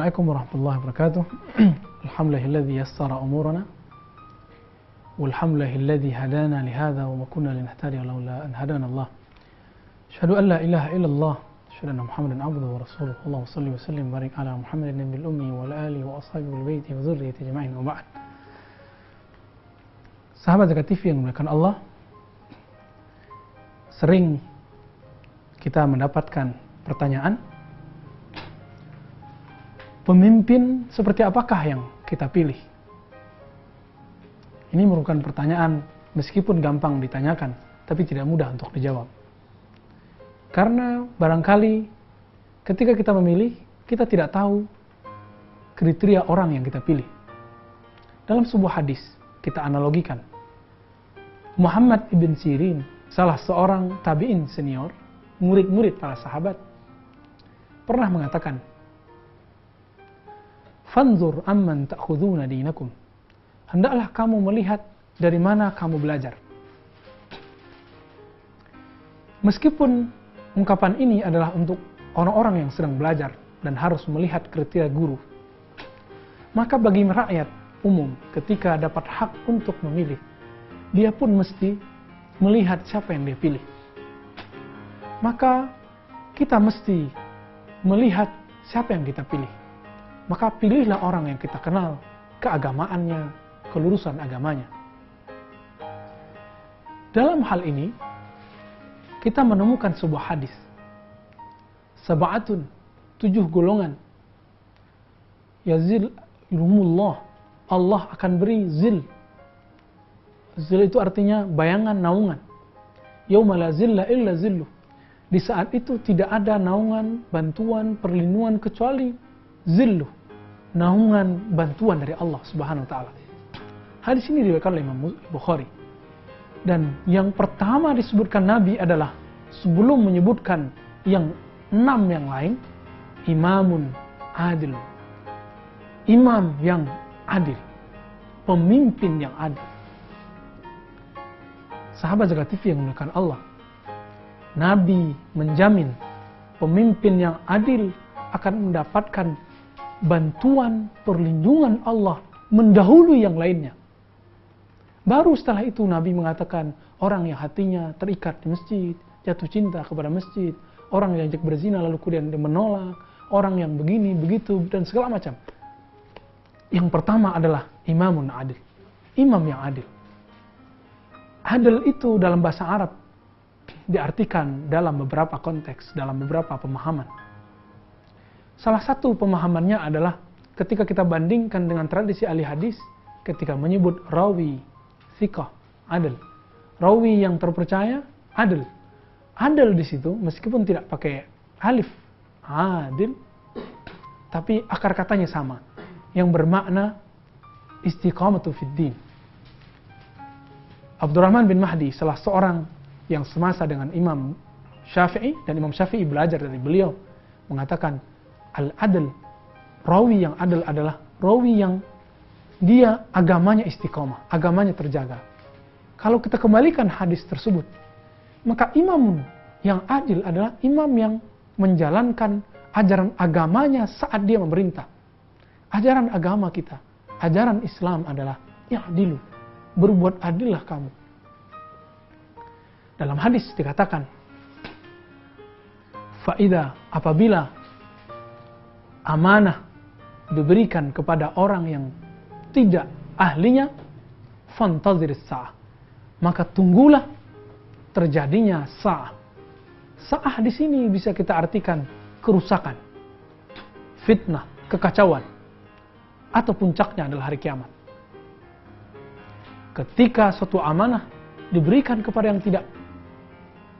Assalamualaikum warahmatullahi wabarakatuh. Alhamdulillahilladzi yassara umurana walhamdulillahilladzi hadana lihadza wa ma kunna linahtadiya laula an hadana Allah. Asyhadu an la ilaha illallah, asyhadu anna Muhammadan abduhu wa rasuluhu. Allahumma shalli wa sallim barik ala Muhammadin nabiyil ummi wa ala alihi wa ashabihi wal baiti wa dzurriyyati ajma'in wa ba'd. Sahabat Zakat TV yang dimuliakan Allah, sering kita mendapatkan pertanyaan, pemimpin seperti apakah yang kita pilih? Ini merupakan pertanyaan meskipun gampang ditanyakan, tapi tidak mudah untuk dijawab. Karena barangkali ketika kita memilih, kita tidak tahu kriteria orang yang kita pilih. Dalam sebuah hadis, kita analogikan. Muhammad ibn Sirin, salah seorang tabi'in senior, murid-murid para sahabat, pernah mengatakan, Fanzur amman ta'khuduna dinakum. Hendaklah kamu melihat dari mana kamu belajar. Meskipun ungkapan ini adalah untuk orang-orang yang sedang belajar dan harus melihat kriteria guru, maka bagi rakyat umum ketika dapat hak untuk memilih, dia pun mesti melihat siapa yang dia pilih. Maka kita mesti melihat siapa yang kita pilih. Maka pilihlah orang yang kita kenal keagamaannya, kelurusan agamanya. Dalam hal ini, kita menemukan sebuah hadis. Sab'atun, 7 golongan. Yazil ilmullah, Allah akan beri zil. Zil itu artinya bayangan, naungan. Yauma la zilla illa zilluh. Di saat itu tidak ada naungan, bantuan, perlindungan kecuali zilluh, naungan bantuan dari Allah Subhanahu wa taala. Hadis ini diriwayatkan oleh Imam Bukhari. Dan yang pertama disebutkan Nabi adalah sebelum menyebutkan yang 6 yang lain, imamun adil. Imam yang adil, pemimpin yang adil. Sahabat Zakat TV yang dimuliakan Allah, Nabi menjamin pemimpin yang adil akan mendapatkan bantuan, perlindungan Allah mendahului yang lainnya. Baru setelah itu Nabi mengatakan orang yang hatinya terikat di masjid, jatuh cinta kepada masjid, orang yang diajak berzina lalu kemudian dia menolak, orang yang begini, begitu, dan segala macam. Yang pertama adalah imamun adil, imam yang adil. Adil itu dalam bahasa Arab diartikan dalam beberapa konteks, dalam beberapa pemahaman. Salah satu pemahamannya adalah ketika kita bandingkan dengan tradisi ahli hadis, ketika menyebut rawi, thiqah, adil. Rawi yang terpercaya, adil. Adil di situ, meskipun tidak pakai alif, adil, tapi akar katanya sama, yang bermakna istiqamatu fid din. Abdurrahman bin Mahdi, salah seorang yang semasa dengan Imam Syafi'i, dan Imam Syafi'i belajar dari beliau, mengatakan, al-adl, rawi yang adil adalah rawi yang dia agamanya istiqomah, agamanya terjaga. Kalau kita kembalikan hadis tersebut, maka imam yang adil adalah imam yang menjalankan ajaran agamanya saat dia memerintah. Ajaran agama kita, ajaran Islam adalah ya'dilu, berbuat adillah kamu. Dalam hadis dikatakan, faida, apabila amanah diberikan kepada orang yang tidak ahlinya, fantaziris sa'ah, maka tunggulah terjadinya sa'ah. Sa'ah di sini bisa kita artikan kerusakan, fitnah, kekacauan, atau puncaknya adalah hari kiamat. Ketika suatu amanah diberikan kepada yang tidak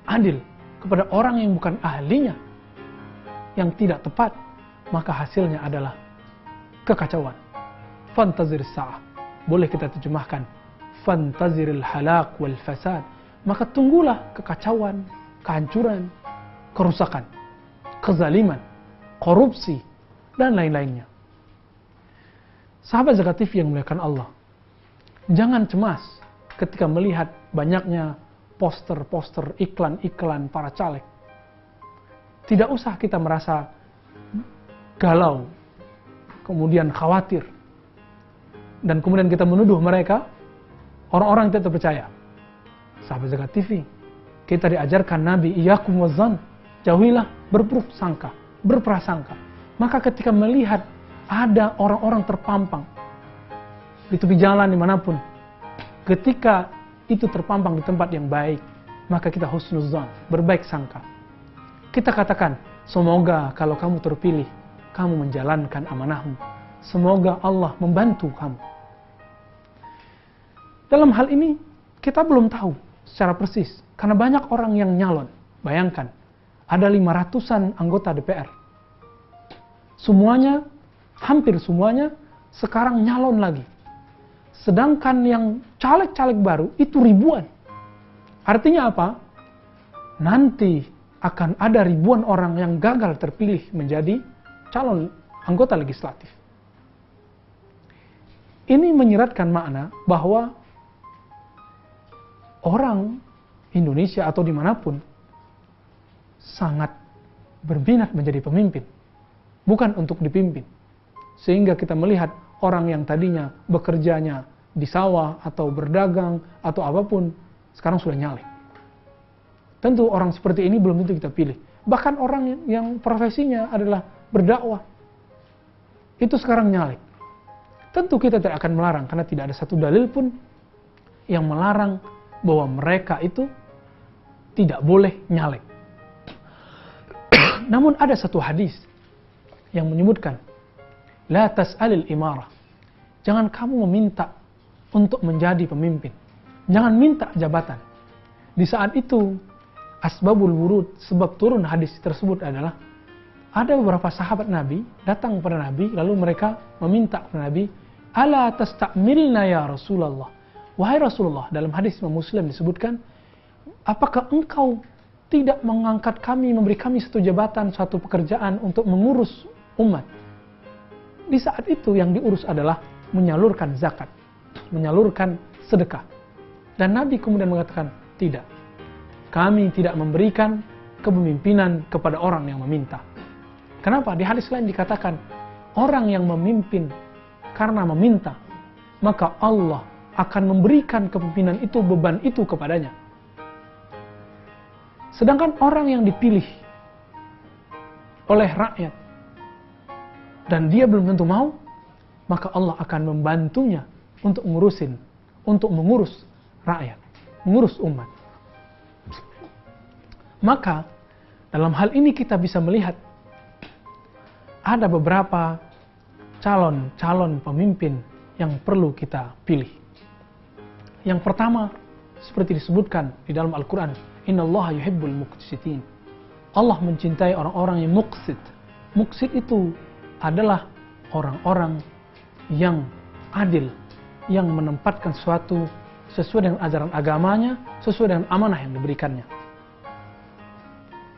adil, kepada orang yang bukan ahlinya, yang tidak tepat, maka hasilnya adalah kekacauan. Fantazir sa'ah, boleh kita terjemahkan fantaziril halak wal fasad, maka tunggulah kekacauan, kehancuran, kerusakan, kezaliman, korupsi, dan lain-lainnya. Sahabat Zakat TV yang dimuliakan Allah, jangan cemas ketika melihat banyaknya poster-poster, iklan-iklan para caleg. Tidak usah kita merasa galau, kemudian khawatir, dan kemudian kita menuduh mereka orang-orang yang tidak terpercaya. Sahabat Zakat TV, kita diajarkan Nabi, iyyakum wazzan, jauhilah berburuk sangka, berprasangka. Maka ketika melihat ada orang-orang terpampang di tepi jalan dimanapun, ketika itu terpampang di tempat yang baik, maka kita husnuzan, berbaik sangka. Kita katakan, semoga kalau kamu terpilih, kamu menjalankan amanahmu. Semoga Allah membantu kamu. Dalam hal ini, kita belum tahu secara persis, karena banyak orang yang nyalon. Bayangkan, ada 500-an anggota DPR. Semuanya, hampir semuanya, sekarang nyalon lagi. Sedangkan yang caleg-caleg baru, itu ribuan. Artinya apa? Nanti akan ada ribuan orang yang gagal terpilih menjadi calon anggota legislatif. Ini menyiratkan makna bahwa orang Indonesia atau dimanapun sangat berminat menjadi pemimpin, bukan untuk dipimpin. Sehingga kita melihat orang yang tadinya bekerjanya di sawah atau berdagang atau apapun, sekarang sudah nyalek. Tentu orang seperti ini belum tentu kita pilih. Bahkan orang yang profesinya adalah berdakwah, itu sekarang nyalek. Tentu kita tidak akan melarang, karena tidak ada satu dalil pun yang melarang bahwa mereka itu tidak boleh nyalek. Namun ada satu hadis yang menyebutkan, la tas'alil imarah. Jangan kamu meminta untuk menjadi pemimpin. Jangan minta jabatan. Di saat itu, asbabul wurud, sebab turun hadis tersebut adalah, ada beberapa sahabat Nabi datang kepada Nabi, lalu mereka meminta kepada Nabi, ala tasta'milna ya Rasulullah. Wahai Rasulullah, dalam hadis Imam Muslim disebutkan, apakah engkau tidak mengangkat kami, memberi kami satu jabatan, suatu pekerjaan untuk mengurus umat? Di saat itu yang diurus adalah menyalurkan zakat, menyalurkan sedekah. Dan Nabi kemudian mengatakan, tidak. Kami tidak memberikan kepemimpinan kepada orang yang meminta. Kenapa? Di hadis lain dikatakan, orang yang memimpin karena meminta, maka Allah akan memberikan kepemimpinan itu, beban itu kepadanya. Sedangkan orang yang dipilih oleh rakyat dan dia belum tentu mau, maka Allah akan membantunya untuk mengurus rakyat, mengurus umat. Maka dalam hal ini kita bisa melihat ada beberapa calon pemimpin yang perlu kita pilih. Yang pertama, seperti disebutkan di dalam Al-Quran, innallaha yuhibbul muqsitin. Allah mencintai orang-orang yang muqsit. Muqsit itu adalah orang-orang yang adil, yang menempatkan sesuatu sesuai dengan ajaran agamanya, sesuai dengan amanah yang diberikannya.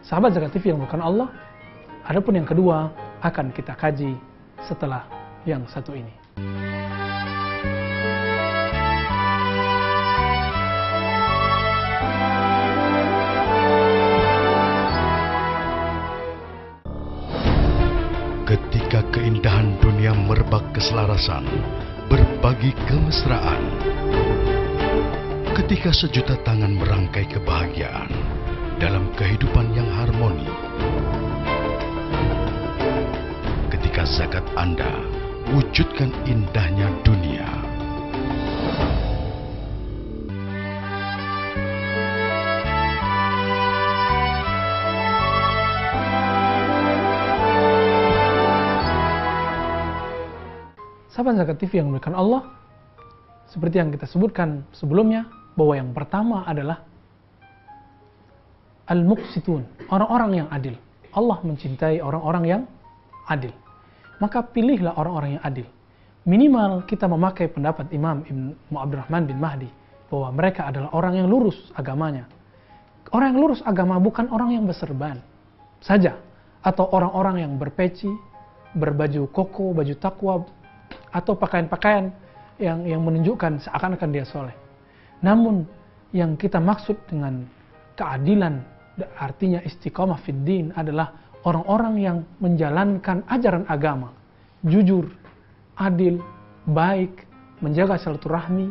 Sahabat Zakat TV yang bukan Allah, adapun yang kedua akan kita kaji setelah yang satu ini. Ketika keindahan dunia merebak keselarasan, berbagi kemesraan. Ketika sejuta tangan merangkai kebahagiaan dalam kehidupan yang harmoni. Ketika zakat Anda wujudkan indahnya dunia. Sahabat Zakat TV yang dimuliakan Allah, seperti yang kita sebutkan sebelumnya, bahwa yang pertama adalah al-muqsitun, orang-orang yang adil. Allah mencintai orang-orang yang adil. Maka pilihlah orang-orang yang adil. Minimal kita memakai pendapat Imam Ibnu Abdurrahman bin Mahdi, bahwa mereka adalah orang yang lurus agamanya. Orang yang lurus agama bukan orang yang berserban saja, atau orang-orang yang berpeci, berbaju koko, baju takwa, atau pakaian-pakaian yang menunjukkan seakan-akan dia soleh. Namun yang kita maksud dengan keadilan, artinya istiqamah fid din, adalah orang-orang yang menjalankan ajaran agama, jujur, adil, baik, menjaga silaturahmi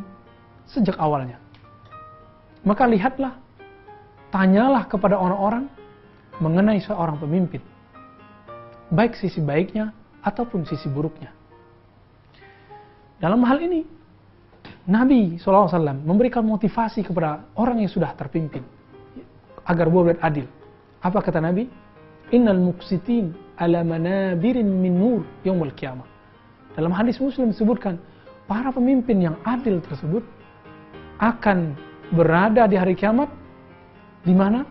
sejak awalnya. Maka lihatlah, tanyalah kepada orang-orang mengenai seorang pemimpin, baik sisi baiknya ataupun sisi buruknya. Dalam hal ini, Nabi SAW memberikan motivasi kepada orang yang sudah terpimpin agar berbuat adil. Apa kata Nabi? Innal muqsitin ala manabirin min nur yaumil qiyamah. Dalam hadis Muslim disebutkan, para pemimpin yang adil tersebut akan berada di hari kiamat di mana?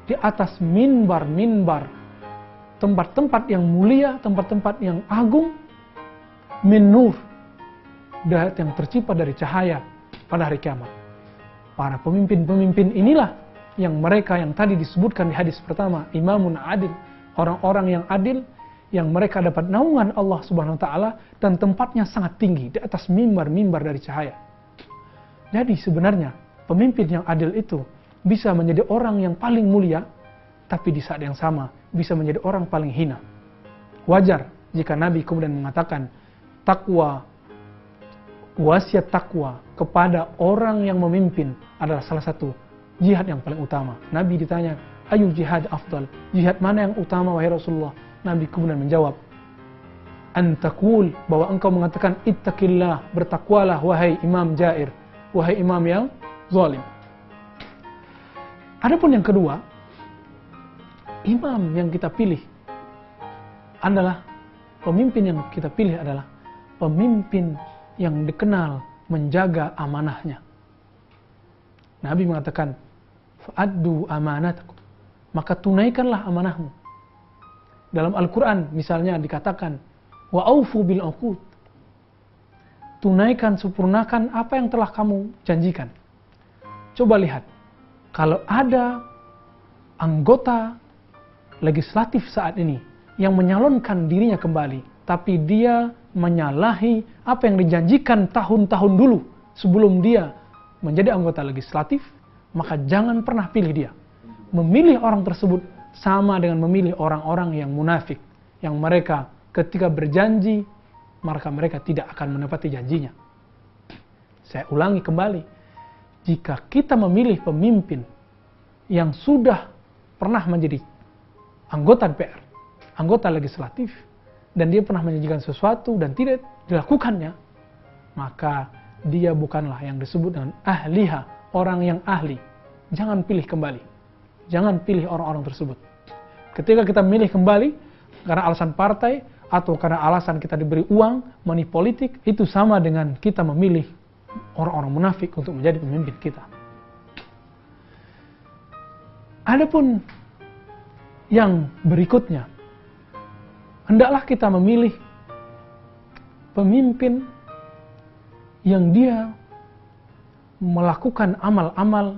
Di atas minbar-minbar, tempat-tempat yang mulia, tempat-tempat yang agung, min nur, yang tercipta dari cahaya pada hari kiamat. Para pemimpin-pemimpin inilah yang mereka yang tadi disebutkan di hadis pertama, imamun adil, orang-orang yang adil, yang mereka dapat naungan Allah Subhanahu wa taala dan tempatnya sangat tinggi di atas mimbar-mimbar dari cahaya. Jadi sebenarnya pemimpin yang adil itu bisa menjadi orang yang paling mulia, tapi di saat yang sama bisa menjadi orang paling hina. Wajar jika Nabi kemudian mengatakan takwa, wasiat takwa kepada orang yang memimpin adalah salah satu jihad yang paling utama. Nabi ditanya, ayu jihad afdal? Jihad mana yang utama wahai Rasulullah? Nabi kemudian menjawab, antakul, bahwa engkau mengatakan ittaqillah, bertakwalah wahai imam jair, wahai imam yang zalim. Adapun yang kedua, imam yang kita pilih adalah pemimpin yang kita pilih adalah pemimpin yang dikenal menjaga amanahnya. Nabi mengatakan, fa'addu amanatakum, maka tunaikanlah amanahmu. Dalam Al-Quran misalnya dikatakan, wa'aufu bil uqud, tunaikan, sempurnakan apa yang telah kamu janjikan. Coba lihat, kalau ada anggota legislatif saat ini yang menyalonkan dirinya kembali, tapi dia menyalahi apa yang dijanjikan tahun-tahun dulu sebelum dia menjadi anggota legislatif, maka jangan pernah pilih dia. Memilih orang tersebut sama dengan memilih orang-orang yang munafik, yang mereka ketika berjanji, maka mereka tidak akan menepati janjinya. Saya ulangi kembali, jika kita memilih pemimpin yang sudah pernah menjadi anggota DPR, anggota legislatif, dan dia pernah menjanjikan sesuatu dan tidak dilakukannya, maka dia bukanlah yang disebut dengan ahliha, orang yang ahli. Jangan pilih kembali. Jangan pilih orang-orang tersebut. Ketika kita milih kembali karena alasan partai atau karena alasan kita diberi uang, money politik, itu sama dengan kita memilih orang-orang munafik untuk menjadi pemimpin kita. Adapun yang berikutnya, hendaklah kita memilih pemimpin yang dia melakukan amal-amal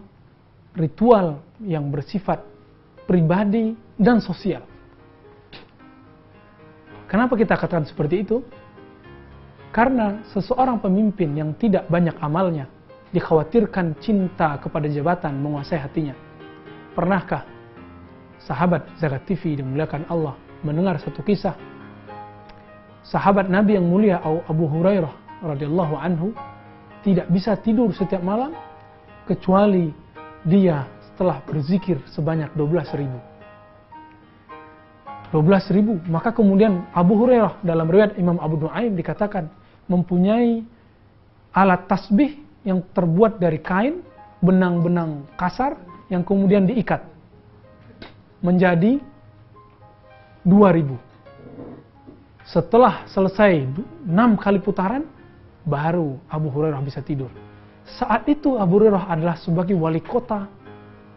ritual yang bersifat pribadi dan sosial. Kenapa kita katakan seperti itu? Karena seseorang pemimpin yang tidak banyak amalnya dikhawatirkan cinta kepada jabatan menguasai hatinya. Pernahkah sahabat Zakat TV dimuliakan Allah mendengar satu kisah sahabat Nabi yang mulia Abu Hurairah radhiyallahu anhu tidak bisa tidur setiap malam kecuali dia setelah berzikir sebanyak 12.000. Maka kemudian Abu Hurairah dalam riwayat Imam Abu Nuaim dikatakan mempunyai alat tasbih yang terbuat dari kain, benang-benang kasar yang kemudian diikat menjadi 2.000. Setelah selesai 6 kali putaran, baru Abu Hurairah bisa tidur. Saat itu Abu Hurairah adalah sebagai wali kota,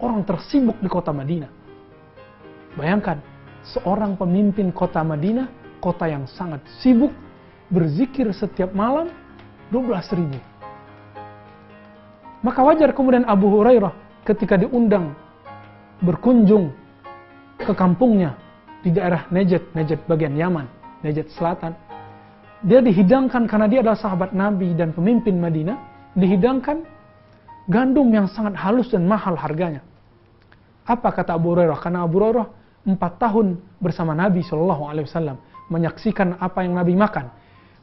orang tersibuk di kota Madinah. Bayangkan, seorang pemimpin kota Madinah, kota yang sangat sibuk, berzikir setiap malam 12.000. Maka wajar kemudian Abu Hurairah ketika diundang berkunjung ke kampungnya di daerah Najd bagian Yaman, Najd Selatan. Dia dihidangkan karena dia adalah sahabat Nabi dan pemimpin Madinah, dihidangkan gandum yang sangat halus dan mahal harganya. Apa kata Abu Hurairah? Karena Abu Hurairah 4 tahun bersama Nabi SAW, menyaksikan apa yang Nabi makan.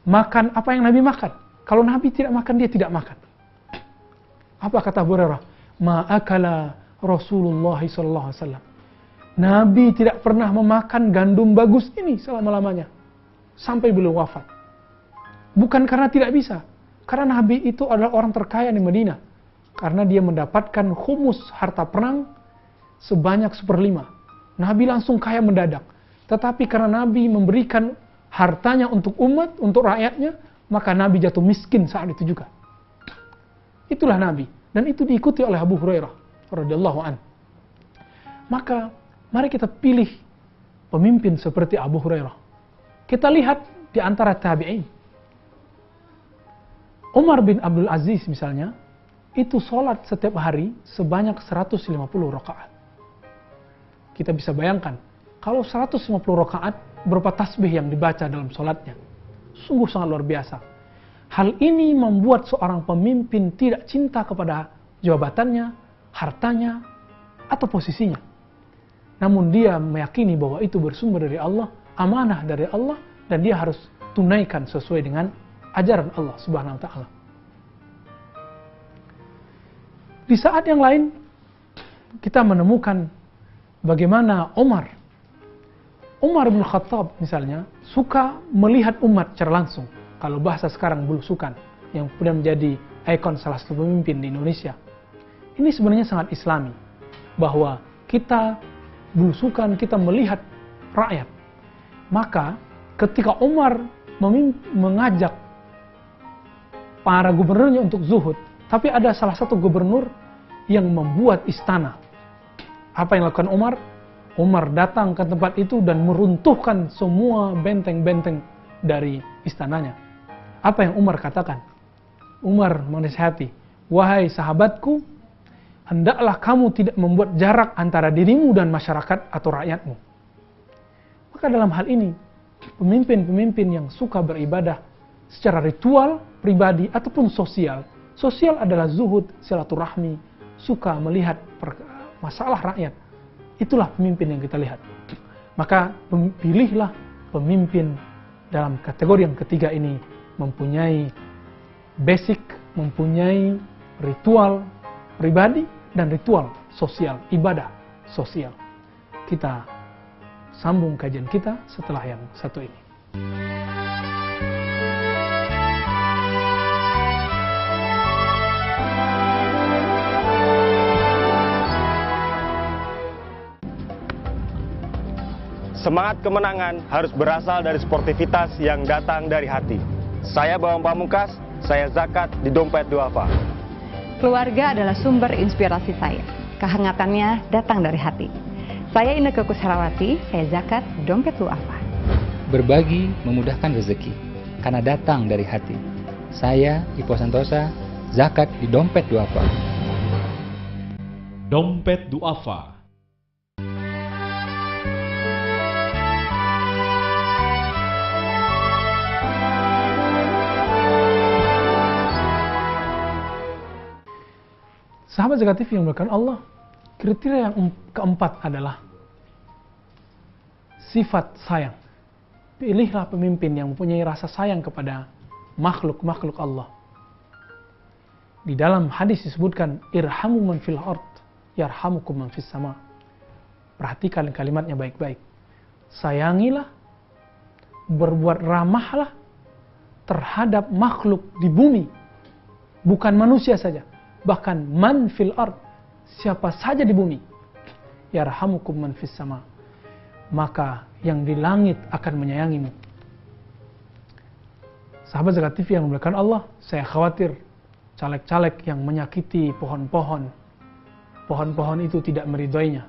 Makan apa yang Nabi makan. Kalau Nabi tidak makan, dia tidak makan. Apa kata Abu Hurairah? Ma'akala Rasulullah SAW. Nabi tidak pernah memakan gandum bagus ini selama-lamanya. Sampai beliau wafat. Bukan karena tidak bisa. Karena Nabi itu adalah orang terkaya di Madinah. Karena dia mendapatkan khumus harta perang sebanyak 1/5. Nabi langsung kaya mendadak. Tetapi karena Nabi memberikan hartanya untuk umat, untuk rakyatnya, maka Nabi jatuh miskin saat itu juga. Itulah Nabi. Dan itu diikuti oleh Abu Hurairah radhiyallahu an. Maka mari kita pilih pemimpin seperti Abu Hurairah. Kita lihat di antara tabi'in. Umar bin Abdul Aziz misalnya, itu sholat setiap hari sebanyak 150 rakaat. Kita bisa bayangkan, kalau 150 rakaat, berapa tasbih yang dibaca dalam sholatnya. Sungguh sangat luar biasa. Hal ini membuat seorang pemimpin tidak cinta kepada jabatannya, hartanya, atau posisinya. Namun dia meyakini bahwa itu bersumber dari Allah, amanah dari Allah, dan dia harus tunaikan sesuai dengan ajaran Allah Subhanahu wa Ta'ala. Di saat yang lain, kita menemukan bagaimana Umar bin Khattab misalnya suka melihat umat secara langsung. Kalau bahasa sekarang belusukan, yang kemudian menjadi ikon salah satu pemimpin di Indonesia. Ini sebenarnya sangat Islami, bahwa kita belusukan, kita melihat rakyat. Maka ketika Umar mengajak para gubernurnya untuk zuhud, tapi ada salah satu gubernur yang membuat istana. Apa yang dilakukan Umar? Umar datang ke tempat itu dan meruntuhkan semua benteng-benteng dari istananya. Apa yang Umar katakan? Umar menasihati, wahai sahabatku, hendaklah kamu tidak membuat jarak antara dirimu dan masyarakat atau rakyatmu. Maka dalam hal ini, pemimpin-pemimpin yang suka beribadah secara ritual, pribadi, ataupun sosial. Sosial adalah zuhud, silaturahmi, suka melihat masalah rakyat. Itulah pemimpin yang kita lihat. Maka pilihlah pemimpin dalam kategori yang ketiga ini, mempunyai basic, mempunyai ritual pribadi dan ritual sosial, ibadah sosial. Kita sambung kajian kita setelah yang satu ini. Semangat kemenangan harus berasal dari sportivitas yang datang dari hati. Saya Bawang Pamungkas, saya zakat di Dompet Duafa. Keluarga adalah sumber inspirasi saya. Kehangatannya datang dari hati. Saya Inneke Koesherawati, saya zakat di Dompet Duafa. Berbagi memudahkan rezeki, karena datang dari hati. Saya Ipo Santosa, zakat di Dompet Duafa. Dompet Duafa. Sahabat Zakat TV yang dimuliakan Allah, kriteria yang keempat adalah sifat sayang. Pilihlah pemimpin yang mempunyai rasa sayang kepada makhluk-makhluk Allah. Di dalam hadis disebutkan, irhamu man fil ard, yarhamukum man fis sama. Perhatikan kalimatnya baik-baik. Sayangilah, berbuat ramahlah terhadap makhluk di bumi. Bukan manusia saja. Bahkan man fil ard, siapa saja di bumi, yarhamukum man fis sama, maka yang di langit akan menyayangimu. Sahabat Zakat TV yang dimuliakan Allah, saya khawatir caleg-caleg yang menyakiti pohon-pohon itu tidak meridhoinya,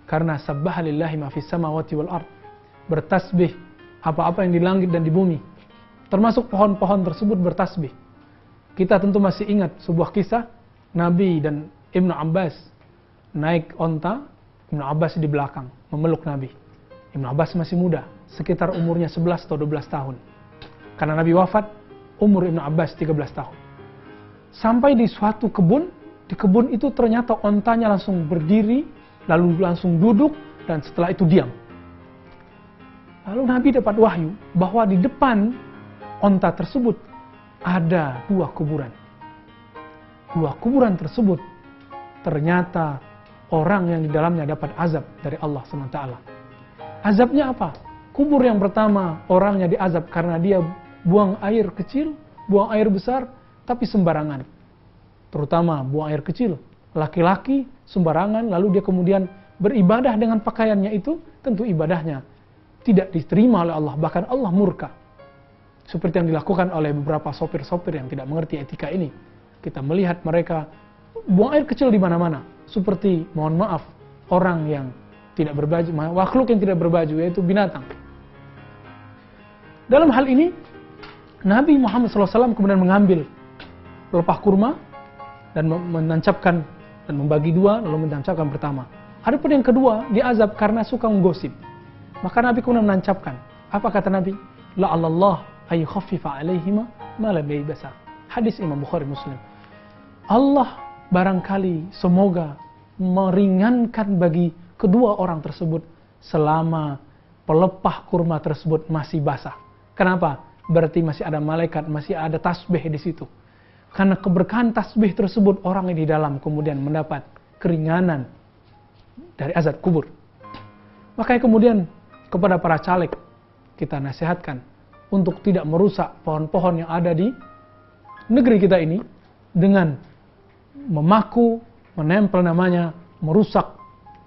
karena sabbaha lillahi ma fis samawati wal ard, bertasbih apa-apa yang di langit dan di bumi, termasuk pohon-pohon tersebut bertasbih. Kita tentu masih ingat sebuah kisah Nabi dan Ibnu Abbas naik onta, Ibnu Abbas di belakang memeluk Nabi. Ibnu Abbas masih muda, sekitar umurnya 11 atau 12 tahun. Karena Nabi wafat, umur Ibnu Abbas 13 tahun. Sampai di suatu kebun, di kebun itu ternyata ontanya langsung berdiri, lalu langsung duduk, dan setelah itu diam. Lalu Nabi dapat wahyu bahwa di depan onta tersebut ada 2 kuburan. 2 kuburan tersebut ternyata orang yang di dalamnya dapat azab dari Allah SWT. Azabnya apa? Kubur yang pertama orangnya diazab karena dia buang air kecil, buang air besar, tapi sembarangan. Terutama buang air kecil, laki-laki sembarangan, lalu dia kemudian beribadah dengan pakaiannya itu, tentu ibadahnya tidak diterima oleh Allah, bahkan Allah murka. Seperti yang dilakukan oleh beberapa sopir-sopir yang tidak mengerti etika ini. Kita melihat mereka buang air kecil di mana-mana, seperti, mohon maaf, orang yang tidak berbaju, makhluk yang tidak berbaju, yaitu binatang. Dalam hal ini, Nabi Muhammad SAW kemudian mengambil pelepah kurma dan menancapkan dan membagi 2, lalu menancapkan pertama. Adapun yang kedua, diazab karena suka menggosip. Maka Nabi kemudian menancapkan. Apa kata Nabi? La'allallah ayyukhaffifa alaihima ma lam yabsa. Hadis Imam Bukhari Muslim. Allah barangkali semoga meringankan bagi kedua orang tersebut selama pelepah kurma tersebut masih basah. Kenapa? Berarti masih ada malaikat, masih ada tasbih di situ. Karena keberkahan tasbih tersebut, orang yang di dalam kemudian mendapat keringanan dari azab kubur. Makanya kemudian kepada para caleg kita nasihatkan untuk tidak merusak pohon-pohon yang ada di negeri kita ini dengan memaku, menempel namanya, merusak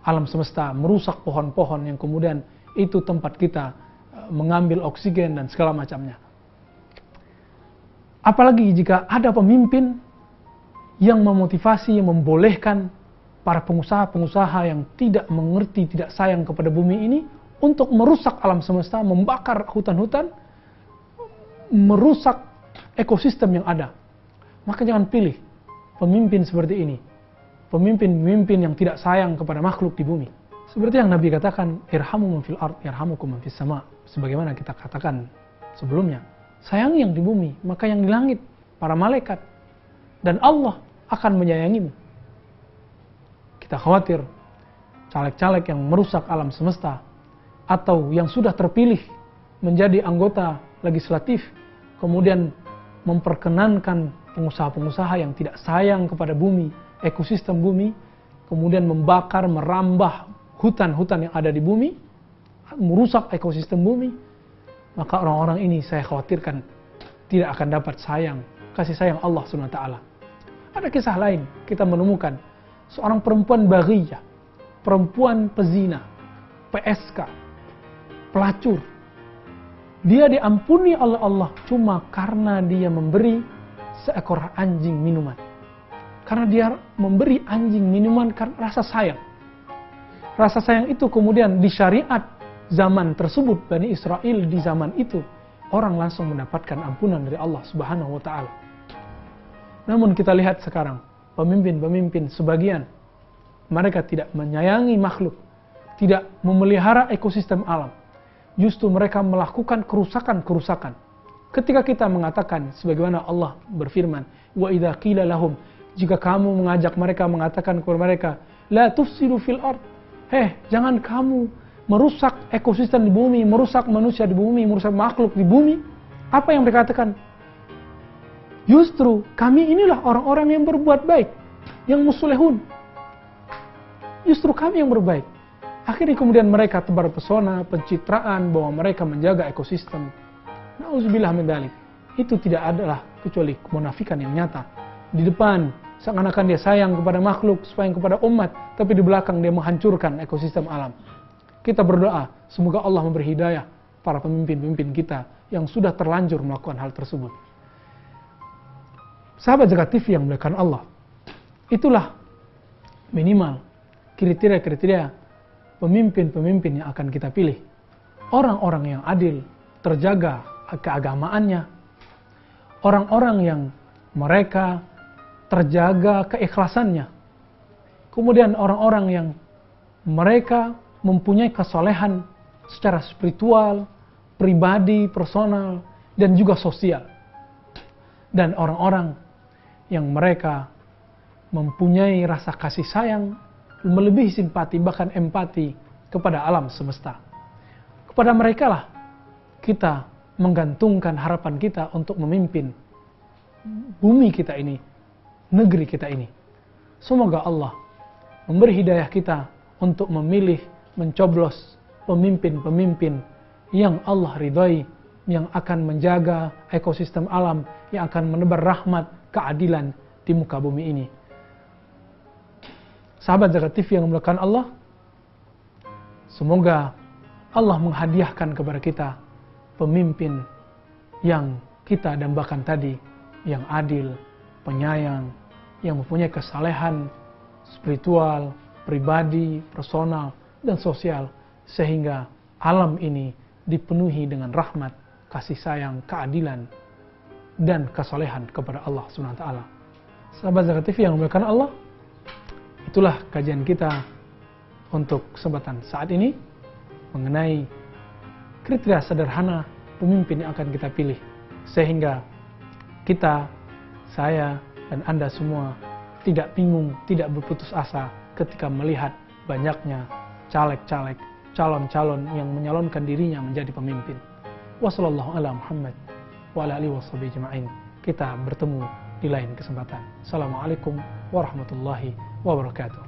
alam semesta, merusak pohon-pohon yang kemudian itu tempat kita mengambil oksigen dan segala macamnya. Apalagi jika ada pemimpin yang memotivasi, yang membolehkan para pengusaha-pengusaha yang tidak mengerti, tidak sayang kepada bumi ini untuk merusak alam semesta, membakar hutan-hutan, merusak ekosistem yang ada. Maka jangan pilih pemimpin seperti ini. Pemimpin-pemimpin yang tidak sayang kepada makhluk di bumi. Seperti yang Nabi katakan, irhamu man fil ard, yarhamukum man fis sama. Sebagaimana kita katakan sebelumnya. Sayangi yang di bumi, maka yang di langit, para malaikat, dan Allah akan menyayangimu. Kita khawatir caleg-caleg yang merusak alam semesta, atau yang sudah terpilih menjadi anggota legislatif, kemudian memperkenankan pengusaha-pengusaha yang tidak sayang kepada bumi, ekosistem bumi, kemudian membakar, merambah hutan-hutan yang ada di bumi, merusak ekosistem bumi, maka orang-orang ini saya khawatirkan tidak akan dapat kasih sayang Allah SWT. Ada kisah lain, kita menemukan seorang perempuan baghiyah, perempuan pezina, PSK, pelacur. Dia diampuni oleh Allah cuma karena dia memberi seekor anjing minuman. Karena dia memberi anjing minuman karena rasa sayang. Rasa sayang itu kemudian di syariat zaman tersebut, Bani Israel di zaman itu, orang langsung mendapatkan ampunan dari Allah Subhanahu wa Ta'ala. Namun kita lihat sekarang, pemimpin-pemimpin sebagian, mereka tidak menyayangi makhluk, tidak memelihara ekosistem alam. Justru mereka melakukan kerusakan-kerusakan. Ketika kita mengatakan, sebagaimana Allah berfirman, wa idza qila lahum, jika kamu mengajak mereka, mengatakan kepada mereka, la tufsidu fil ard, jangan kamu merusak ekosistem di bumi, merusak manusia di bumi, merusak makhluk di bumi. Apa yang mereka katakan? Justru kami inilah orang-orang yang berbuat baik, yang muslihun. Justru kami yang berbaik. Akhirnya kemudian mereka tebar pesona, pencitraan bahwa mereka menjaga ekosistem. Nauzubillah min dzalik. Itu tidak adalah kecuali kemunafikan yang nyata. Di depan seakan-akan dia sayang kepada makhluk, sayang kepada umat, tapi di belakang dia menghancurkan ekosistem alam. Kita berdoa, semoga Allah memberi hidayah para pemimpin-pemimpin kita yang sudah terlanjur melakukan hal tersebut. Sahabat Zakat TV yang dimuliakan Allah, itulah minimal kriteria-kriteria pemimpin-pemimpin yang akan kita pilih. Orang-orang yang adil, terjaga keagamaannya, orang-orang yang mereka terjaga keikhlasannya, kemudian orang-orang yang mereka mempunyai kesolehan secara spiritual, pribadi, personal, dan juga sosial. Dan orang-orang yang mereka mempunyai rasa kasih sayang, melebihi simpati, bahkan empati kepada alam semesta, Kepada mereka lah kita menggantungkan harapan kita untuk memimpin bumi kita ini, negeri kita ini. Semoga Allah memberi hidayah kita untuk memilih, mencoblos pemimpin-pemimpin yang Allah ridhai, yang akan menjaga ekosistem alam, yang akan menebar rahmat, keadilan di muka bumi ini. Sahabat Zakat TV yang memuliakan Allah, semoga Allah menghadiahkan kepada kita pemimpin yang kita dambakan tadi, yang adil, penyayang, yang mempunyai kesalehan spiritual, pribadi, personal, dan sosial, sehingga alam ini dipenuhi dengan rahmat, kasih sayang, keadilan, dan kesalehan kepada Allah SWT. Sahabat Zakat TV yang memuliakan Allah, itulah kajian kita untuk kesempatan saat ini mengenai kriteria sederhana pemimpin yang akan kita pilih, sehingga kita, saya, dan Anda semua tidak bingung, tidak berputus asa ketika melihat banyaknya caleg-caleg, calon-calon yang menyalonkan dirinya menjadi pemimpin. Wassallallahu ala Muhammad wa ala alihi washabihi ajma'in. Kita bertemu di lain kesempatan. Assalamualaikum warahmatullahi wabarakatuh.